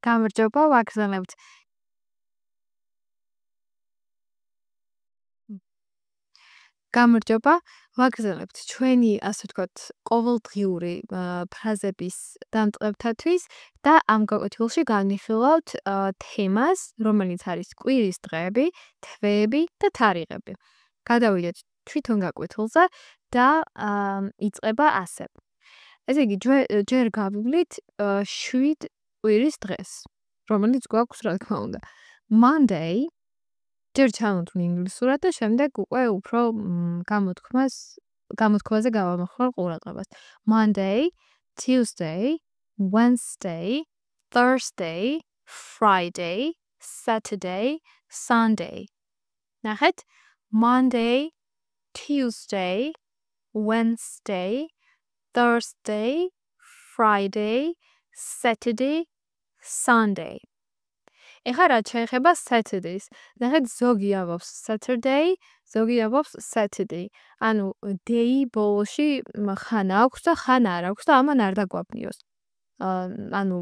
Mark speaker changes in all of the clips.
Speaker 1: გამარჯობა, ვაგრძელებთ. გამარჯობა, ვაგრძელებთ ჩვენი, ასე ვთქვათ, ყოველდღიური ფრაზების დამწყებთათვის და ამ გაკვეთილში განვიხილავთ თემას, რომელიც არის კვირის დღეები, თვეები და თარიღები. გადავიდეთ თვითონ გაკვეთილზე და იწყება ასე. ესე იგი, ჯერ გავივლით 7 კვირის დღეს, რომელიც გვაქვს, რა თქმა უნდა. Monday ჯერ ჩავთვლი ინგლისურად და შემდეგ უკვე უფრო გამოთქვაზე გავამახვილ ყურადღებას. Monday, Tuesday, Wednesday, Thursday, Friday, Saturday, Sunday. ნახეთ, Monday, Tuesday, Wednesday, Thursday, Friday, Saturday, Sunday. ეხლა რაც შეეხება Saturdays, ნახეთ ზოგი ამბობს Saturday, ზოგი ამბობს Saturday. ანუ day ბოლოში ხან აქვს და ხან არ აქვს და ამან არ დაგვაბნიოს. ანუ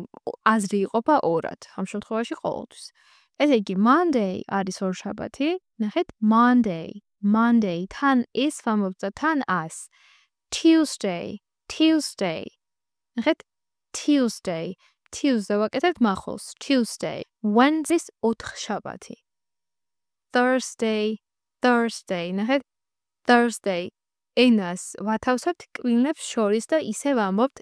Speaker 1: აზრი იყოფა ორად, ამ შემთხვევაში ყოველთვის. ესე იგი, Monday არის ორშაბათი, ნახეთ Monday, Monday, თან ის ვამბობთ და თან ას. Tuesday, Tuesday. ნახეთ Tuesday. Tuesday ვაკეთებთ მახვილს, Tuesday. Wednesday ოთხშაბათი. Thursday, Thursday. ნახეთ Thursday. ენას ვათავსებთ კბილნებს შორის და ისე ვამბობთ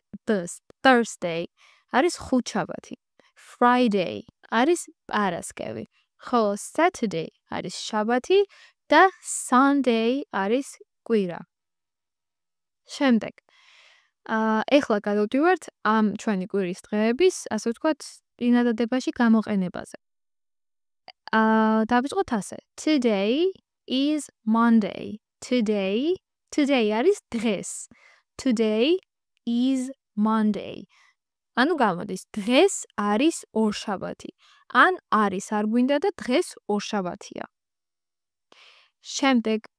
Speaker 1: Thursday. არის ხუთშაბათი. Friday არის პარასკევი. ხოლო Saturday არის შაბათი და Sunday არის კვირა. შემდეგ ეხლა გადავდივართ ამ ჩვენი კვირის დღეების, ასე ვთქვათ, წინადადებაში გამოყენებაზე. დავიწყოთ ასე. Today is Monday. Today არის დღეს. Today is Monday. ანუ გამოდის, დღეს არის ორშაბათი. ან არის არ გვინდა და დღეს ორშაბათია. შემდეგ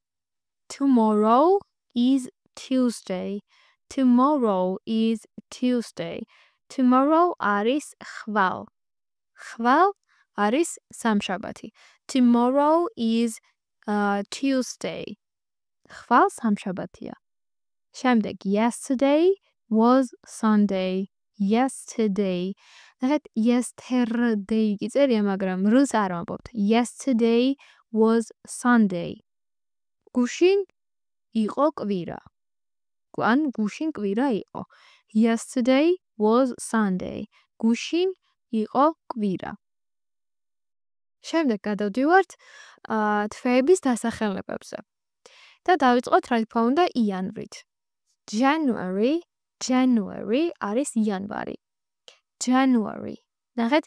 Speaker 1: Tomorrow is Tuesday. Tomorrow is Tuesday. Tomorrow არის ხვალ. ხვალ არის სამშაბათი. Tomorrow is Tuesday. ხვალ სამშაბათია. შემდეგ Yesterday was Sunday. Yesterday. ნახეთ, yesterday იწერია, მაგრამ რს არ ვამბობთ. Yesterday was Sunday. გუშინ იყო კვირა. ან გუშინ კვირა იყო. Yesterday was Sunday. გუშინ იყო კვირა. შემდეგ გადავდივართ თვეების დასახელებებზე. და დავიწყოთ, რა თქმა უნდა, იანვრით. January არის იანვარი. January. ნახეთ,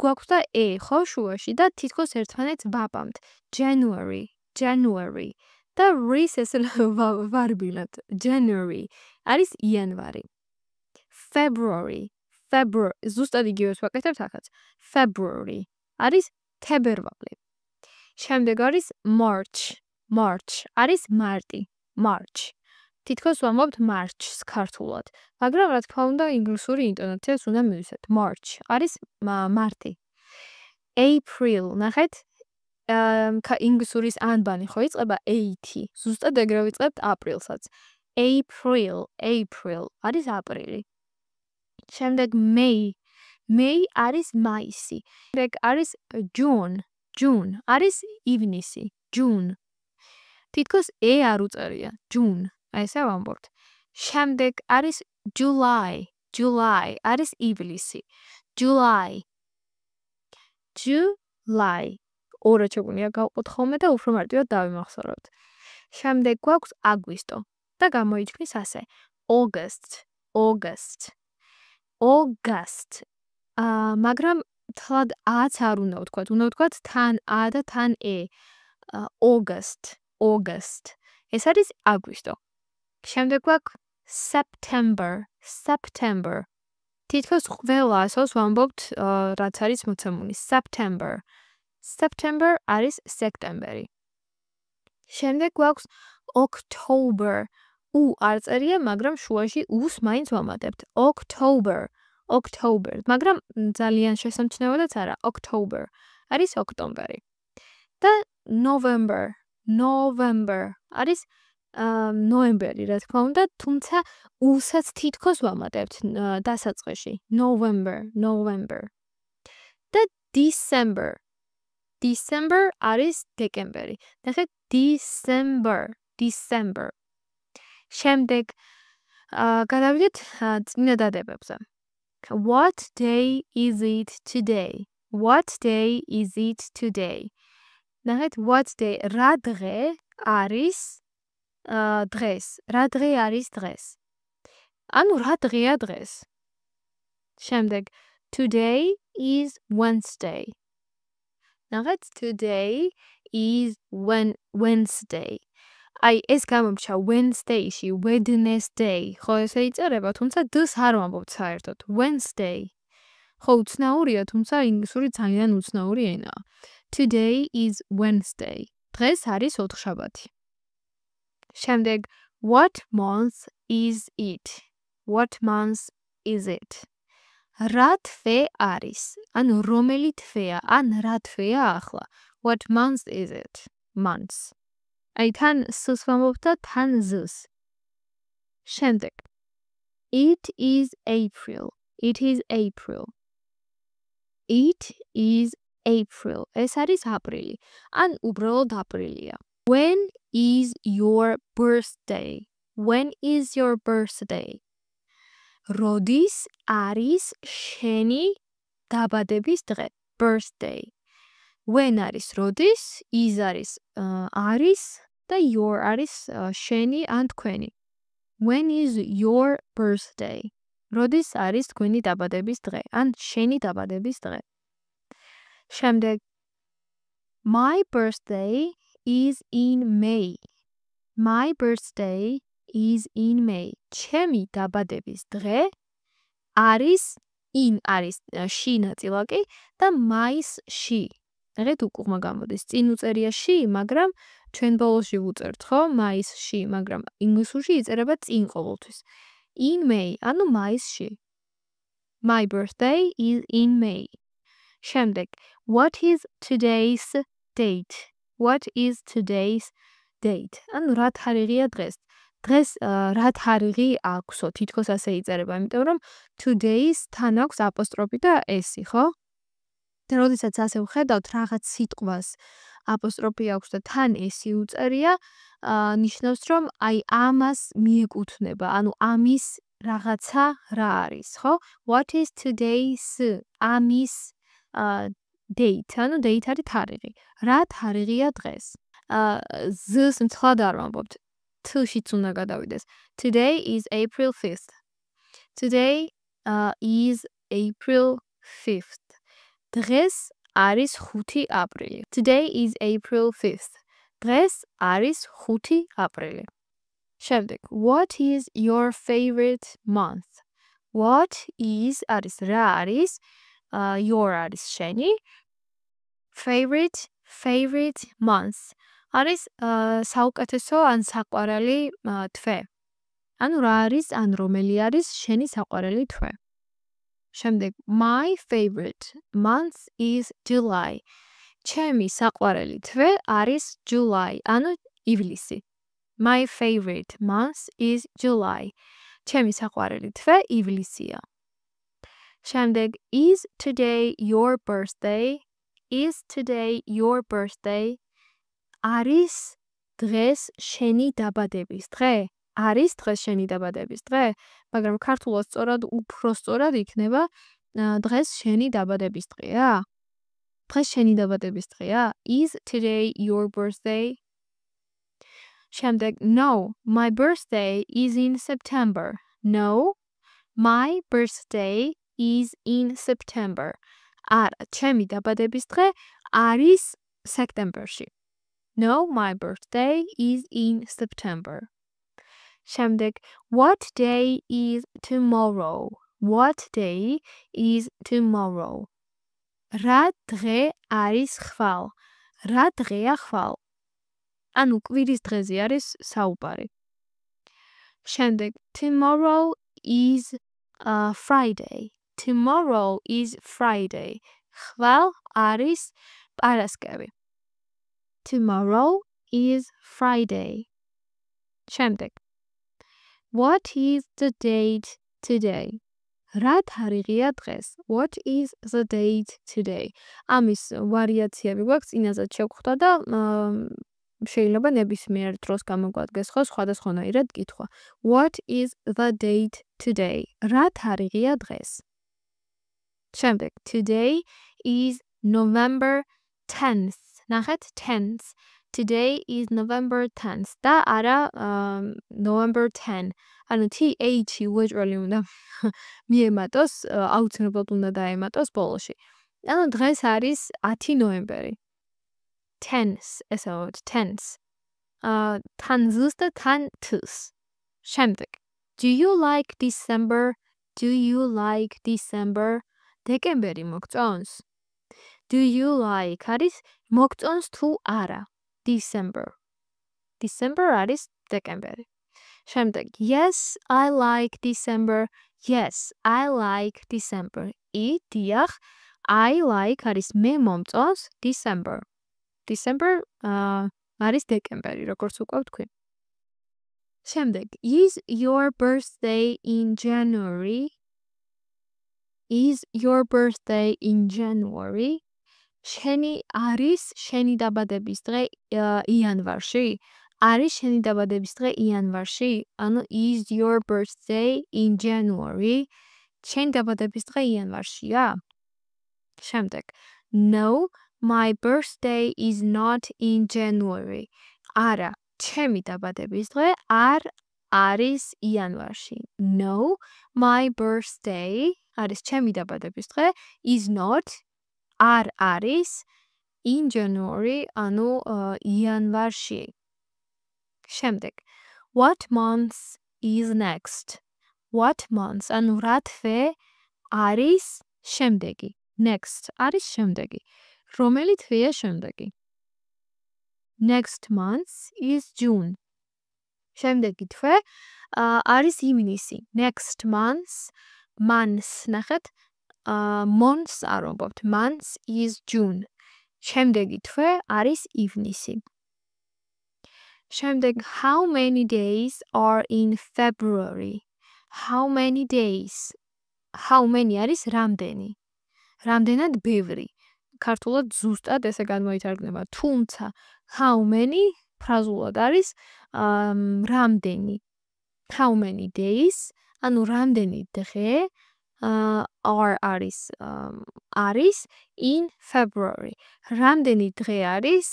Speaker 1: გვაქვს და ხო შუაში და თითქოს ერთმანეთს ვაბამთ. January. და რის ესე ვარბილად. January არის იანვარი. February. ზუსტად იგივეს ვაკეთებთ ახაც. February არის თებერვალი. შემდეგ არის March არის მარტი. March. თითქოს ვამბობთ March-ს ქართულად, მაგრამ რა თქმა უნდა ინგლისური ინტონაციას უნდა მივისვათ. March არის მარტი. April, ნახეთ, ინგლისურის ანბანი ხო იწყება 8. ზუსტად ეგრე ვიწყებთ აპრილსაც. April არის აპრილი. შემდეგ May არის მაისი. შემდეგ არის June არის ივნისი. June. თითქოს არ უწერია. June. აი ესე ვამბობთ. შემდეგ არის July არის ივლისი. July. ორად შეგვიძლია გავყოთ ხოლმე და უფრო მარტივად დავიმახსოვროთ. შემდეგ გვაქვს აგვისტო და გამოიჩქნის ასე. August. მაგრამ თლად აც არ უნდა ვთქვათ. უნდა ვთქვათ თან ა და თან e. August. ეს არის აგვისტო. შემდეგ გვაქვს September. თითქოს ყველა ასოს ვამბობთ, რაც არის მოცემული. September არის სექტემბერი. შემდეგ გვაქვს October. არ წერია, მაგრამ შუაში უს მაინც ვამატებთ. October, მაგრამ ძალიან შესამჩნევადაც არა, October. არის ოქტომბერი. და November არის ნოემბერი, რა თქმა უნდა, თუმცა უსაც თითქოს ვამატებთ დასაწყისში. November. და December არის დეკემბერი. ნახეთ, December. შემდეგ გადავიდეთ წინადადებებზე. What day is it today? What day is it today? ნახეთ, what day რა დღე არის დღეს? რა დღე არის დღეს? ანუ რა დღეა დღეს? შემდეგ today is Wednesday. ნახეთ, today is Wednesday. აი ეს გამომჩა Wednesday-ში, Wednesday. ხო ესე იწერება, თუმცა ds არ ვამბობთ საერთოდ. Wednesday. ხო უცნაურია, თუმცა ინგლისური ძალიან უცნაური ენაა. Today is Wednesday. დღეს არის ოთხშაბათი. შემდეგ what month is it? What month is it? რა თვე არის? ანუ რომელი თვეა? ან რა თვეა ახლა? What month is it? Months. აი თან s-ს ვამბობთ და თან z-ს. შემდეგ It is April. It is April. ეს არის აპრილი. ან უბრალოდ აპრილია. When is your birthday? When is your birthday? როდის არის შენი დაბადების დღე? Birthday. When არის როდის, is არის არის და your არის შენი ან თქვენი. When is your birthday? როდის არის თქვენი დაბადების დღე? ან შენი დაბადების დღე? შემდეგ My birthday is in May. My birthday is in May. ჩემი დაბადების დღე არის არის ში ნაწილაკი და May-ში. ნახეთ უკუღმა გამოდის. წინ უწერია ში, მაგრამ ჩვენ ბოლოში ვუწერთ, ხო? May-ში, მაგრამ ინგლისურში იწერება წინ ყოველთვის. In May, ანუ May-ში. My birthday is in May. შემდეგ What is today's date? What is today's date? ანუ რა თარიღია დღეს? დღეს რა თარიღი აქვსო? თითქოს ასე იწერება, იმიტომ რომ today's თან აქვს აპოსტროფი და s-ი, ხო? და როდესაც ასე ვხედავთ რაღაც სიტყვას აპოსტროფი აქვს და თან s-ი უწერია, ნიშნავს რომ აი ამას მიეკუთვნება, ანუ ამის რაღაცა რა არის, ხო? What is today's ამის date? ანუ date არის თარიღი. რა თარიღია დღეს? z-ს მცხლად არ ვამბობთ. t-შიც უნდა გადავიდეს. Today is April 5th. Today is April 5th. დღეს არის 5 აპრილი. Today is April 5th. დღეს არის 5 აპრილი. შემდეგ What is your favorite month? What is არის რა არის? Your არის შენი. Favorite month. არის საუკეთესო ან საყვარელი თვე. ანუ რა არის, ან რომელი არის შენი საყვარელი თვე. შემდეგ My favorite month is July. ჩემი საყვარელი თვე არის July, ანუ ივლისი. My favorite month is July. ჩემი საყვარელი თვე ივლისია. შემდეგ Is today your birthday? Is today your birthday? არის დღეს შენი დაბადების დღე? არის დღეს შენი დაბადების დღე? მაგრამ ქართულად სწორად უფრო სწორად იქნება დღეს შენი დაბადების დღეა? დღეს შენი დაბადების დღეა? Is today your birthday? შემდეგ No, my birthday is in September. No, my birthday is in September. არა, ჩემი დაბადების დღე არის სექტემბერში. No, my birthday is in September. შემდეგ What day is tomorrow? What day is tomorrow? რა დღე არის ხვალ? რა დღეა ხვალ? ანუ კვირის დღეზე არის საუბარი. შემდეგ Tomorrow is Friday. Tomorrow is Friday. ხვალ არის პარასკევი. Tomorrow is Friday. შემდეგ. What is the date today? რა თარიღია დღეს? What is the date today? ამის ვარიაციები გვაქვს, წინაზეც შევხვდა და შეიძლება ნებისმიერ დროს გამოგვადგეს ხო სხვადასხვანაირად კითხვა. What is the date today? რა თარიღია დღეს? შემდეგ. Today is November 10th. ნახეთ 10th. Today is November 10th. და არა November 10. ანუ TH უეჭველი უნდა მიემატოს, აუცილებლად უნდა დაემატოს ბოლოში. ანუ დღეს არის 10 ნოემბერი. 10th, ესე ვთქვათ, 10th. თან ზუსტ და თან თს. შემდეგ. Do you like December? Do you like December? დეკემბერი მოგწონს? Do you like არის მოგწონს თუ არა? December. December არის დეკემბერი. შემდეგ. Yes, I like December. Yes, I like December. დიახ, I like არის მე მომწონს December. December არის დეკემბერი, როგორც უკვე ვთქვი. შემდეგ. Is your birthday in January? Is your birthday in January? შენი დაბადების დღე იანვარში? არის შენი დაბადების დღე იანვარში? ანუ is your birthday in January? შენი დაბადების დღე იანვარშია? შემდეგ. No, my birthday is not in January. არა, ჩემი დაბადების დღე არ არის იანვარში. No, my birthday არის ჩემი დაბადების დღე is not არ არის in January, ანუ იანვარში. შემდეგ. What month is next? What month? ანუ რა თვე არის შემდეგი? Next არის შემდეგი. რომელი თვეა შემდეგი? Next month is June. შემდეგი თვე არის ივნისი. Next month, months ნახეთ, months არ ვამბობთ. Month is June. შემდეგი თვე არის ივნისი. შემდეგ, how many days are in February? How many days? How many არის რამდენი? რამდენად ბევრი. ქართულად ზუსტად ესე გამოითარგმნება. თუმცა, how many ფრაზულად არის რამდენი. How many days? ანუ რამდენი დღე არის in February. რამდენი დღე არის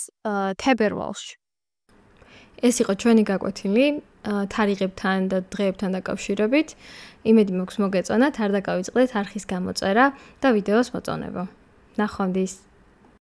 Speaker 1: თებერვალში. ეს იყო ჩვენი გაკვეთილი თარიღებთან და დღეებთან დაკავშირებით. იმედი მაქვს მოგეწონათ, არ დაკავიწყდეთ არხის გამოწერა და ვიდეოს მოწონება. ნახვამდის.